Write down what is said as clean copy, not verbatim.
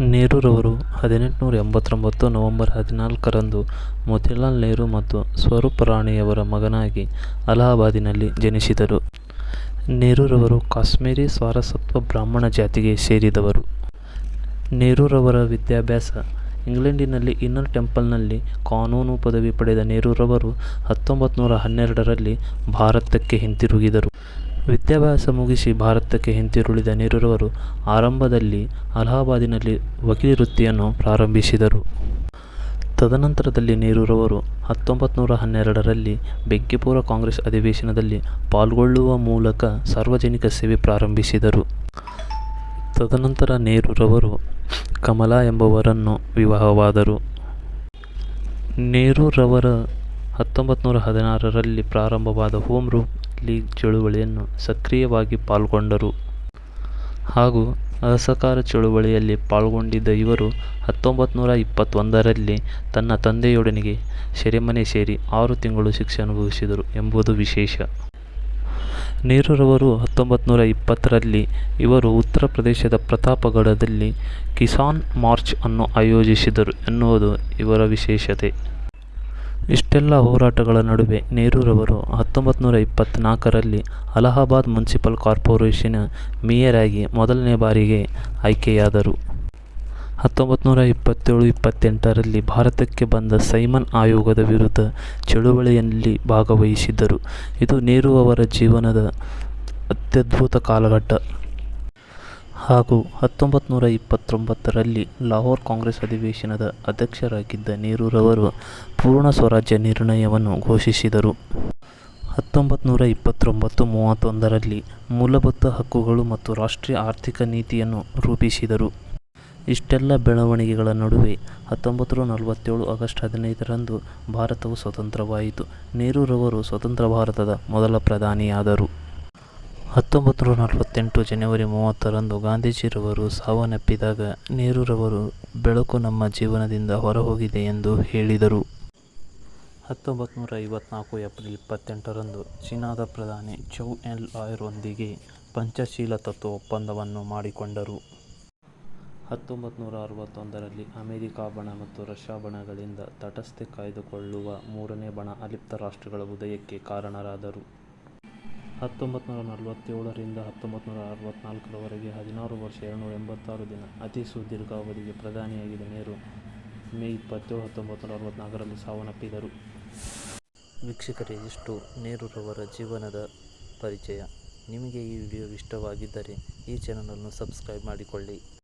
ನೆಹರೂರವರು 1889 November 14ರಂದು Motilal Nehru ಮತ್ತು ಸ್ವರೂಪ್ ರಾಣಿಯವರ ಮಗನಾಗಿ ಅಲಹಾಬಾದಿನಲ್ಲಿ ಜನಿಸಿದರು. ನೆಹರೂರವರು ಕಾಶ್ಮೀರಿ ಸಾರಸ್ವತ ಬ್ರಾಹ್ಮಣ ಜಾತಿಗೆ ಸೇರಿದವರು. ನೆಹರೂರವರ ವಿದ್ಯಾಭ್ಯಾಸ ಇಂಗ್ಲೆಂಡಿನಲ್ಲಿ ಇನ್ನರ್ ಟೆಂಪಲ್ನಲ್ಲಿ ಕಾನೂನು ಪದವಿ ಪಡೆದ ನೆಹರೂರವರು 1912ರಲ್ಲಿ ಭಾರತಕ್ಕೆ ಹಿಂತಿರುಗಿದರು. ವಿದ್ಯಾಭ್ಯಾಸ ಮುಗಿಸಿ ಭಾರತಕ್ಕೆ ಹಿಂತಿರುಳಿದ ನೆಹರೂರವರು ಆರಂಭದಲ್ಲಿ ಅಲಹಾಬಾದಿನಲ್ಲಿ ವಕೀಲಿ ವೃತ್ತಿಯನ್ನು ಪ್ರಾರಂಭಿಸಿದರು. ತದನಂತರದಲ್ಲಿ ನೆಹರೂರವರು 1912ರಲ್ಲಿ ಬೆಂಕಿಪುರ ಕಾಂಗ್ರೆಸ್ ಅಧಿವೇಶನದಲ್ಲಿ ಪಾಲ್ಗೊಳ್ಳುವ ಮೂಲಕ ಸಾರ್ವಜನಿಕ ಸೇವೆ ಪ್ರಾರಂಭಿಸಿದರು. ತದನಂತರ ನೆಹರೂರವರು ಕಮಲಾ ಎಂಬುವರನ್ನು ವಿವಾಹವಾದರು. ನೆಹರೂರವರ 1916ರಲ್ಲಿ ಪ್ರಾರಂಭವಾದ ಹೋಮ್ ರೂಲ್ ಲೀಗ್ ಚಳುವಳಿಯನ್ನು ಸಕ್ರಿಯವಾಗಿ ಪಾಲ್ಗೊಂಡರು ಹಾಗೂ ಅಸಹಕಾರ ಚಳುವಳಿಯಲ್ಲಿ ಪಾಲ್ಗೊಂಡಿದ್ದ ಇವರು 1921ರಲ್ಲಿ ತನ್ನ ತಂದೆಯೊಡನೆ ಸೆರೆಮನೆ ಸೇರಿ 6 ತಿಂಗಳು ಶಿಕ್ಷೆ ಅನುಭವಿಸಿದರು ಎಂಬುದು ವಿಶೇಷ. ನೆಹರೂರವರು 1920ರಲ್ಲಿ ಇವರು ಉತ್ತರ ಪ್ರದೇಶದ ಪ್ರತಾಪಗಢದಲ್ಲಿ ಕಿಸಾನ್ ಮಾರ್ಚ್ ಅನ್ನು ಆಯೋಜಿಸಿದರು ಎನ್ನುವುದು ಇವರ ವಿಶೇಷತೆ. ಇಷ್ಟೆಲ್ಲ ಹೋರಾಟಗಳ ನಡುವೆ ನೆಹರೂರವರು 1924ರಲ್ಲಿ ಅಲಹಾಬಾದ್ ಮುನ್ಸಿಪಲ್ ಕಾರ್ಪೊರೇಷನ್ನ ಮೇಯರ್ ಆಗಿ ಮೊದಲನೇ ಬಾರಿಗೆ ಆಯ್ಕೆಯಾದರು. 1927-28ರಲ್ಲಿ ಭಾರತಕ್ಕೆ ಬಂದ ಸೈಮನ್ ಆಯೋಗದ ವಿರುದ್ಧ ಚಳುವಳಿಯಲ್ಲಿ ಭಾಗವಹಿಸಿದ್ದರು. ಇದು ನೆಹರು ಅವರ ಜೀವನದ ಅತ್ಯದ್ಭುತ ಕಾಲಘಟ್ಟ. ಹಾಗೂ 1929ರಲ್ಲಿ ಲಾಹೋರ್ ಕಾಂಗ್ರೆಸ್ ಅಧಿವೇಶನದ ಅಧ್ಯಕ್ಷರಾಗಿದ್ದ ನೆಹರೂರವರು ಪೂರ್ಣ ಸ್ವರಾಜ್ಯ ನಿರ್ಣಯವನ್ನು ಘೋಷಿಸಿದರು. 1929-31ರಲ್ಲಿ ಮೂಲಭೂತ ಹಕ್ಕುಗಳು ಮತ್ತು ರಾಷ್ಟ್ರೀಯ ಆರ್ಥಿಕ ನೀತಿಯನ್ನು ರೂಪಿಸಿದರು. ಇಷ್ಟೆಲ್ಲ ಬೆಳವಣಿಗೆಗಳ ನಡುವೆ 1947 ಆಗಸ್ಟ್ 15ರಂದು ಭಾರತವು ಸ್ವತಂತ್ರವಾಯಿತು. ನೆಹರೂರವರು ಸ್ವತಂತ್ರ ಭಾರತದ ಮೊದಲ ಪ್ರಧಾನಿಯಾದರು. 1948 ಜನವರಿ 30ರಂದು ಗಾಂಧೀಜಿರವರು ಸಾವನ್ನಪ್ಪಿದಾಗ ನೆಹರೂರವರು ಬೆಳಕು ನಮ್ಮ ಜೀವನದಿಂದ ಹೊರಹೋಗಿದೆ ಎಂದು ಹೇಳಿದರು. 1954 ಏಪ್ರಿಲ್ 28ರಂದು ಚೀನಾದ ಪ್ರಧಾನಿ ಚೌ ಎನ್ ಲಾಯ್ರೊಂದಿಗೆ ಪಂಚಶೀಲ ತತ್ವ ಒಪ್ಪಂದವನ್ನು ಮಾಡಿಕೊಂಡರು. 1961ರಲ್ಲಿ ಅಮೆರಿಕ ಬಣ ಮತ್ತು ರಷ್ಯಾ ಬಣಗಳಿಂದ ತಟಸ್ಥತೆ ಕಾಯ್ದುಕೊಳ್ಳುವ ಮೂರನೇ ಬಣ ಅಲಿಪ್ತ ರಾಷ್ಟ್ರಗಳ ಉದಯಕ್ಕೆ ಕಾರಣರಾದರು. 1947ರಿಂದ 1964ರವರೆಗೆ 16 ವರ್ಷ 286 ದಿನ ಅತಿ ಸುದೀರ್ಘ ಅವಧಿಗೆ ಪ್ರಧಾನಿಯಾಗಿದ್ದ ನೆಹರು ಮೇ 27, 1964ರಲ್ಲಿ ಸಾವನ್ನಪ್ಪಿದರು. ವೀಕ್ಷಕರೇ, ಇಷ್ಟು ನೆಹರೂರವರ ಜೀವನದ ಪರಿಚಯ. ನಿಮಗೆ ಈ ವಿಡಿಯೋ ಇಷ್ಟವಾಗಿದ್ದರೆ ಈ ಚಾನಲನ್ನು ಸಬ್ಸ್ಕ್ರೈಬ್ ಮಾಡಿಕೊಳ್ಳಿ.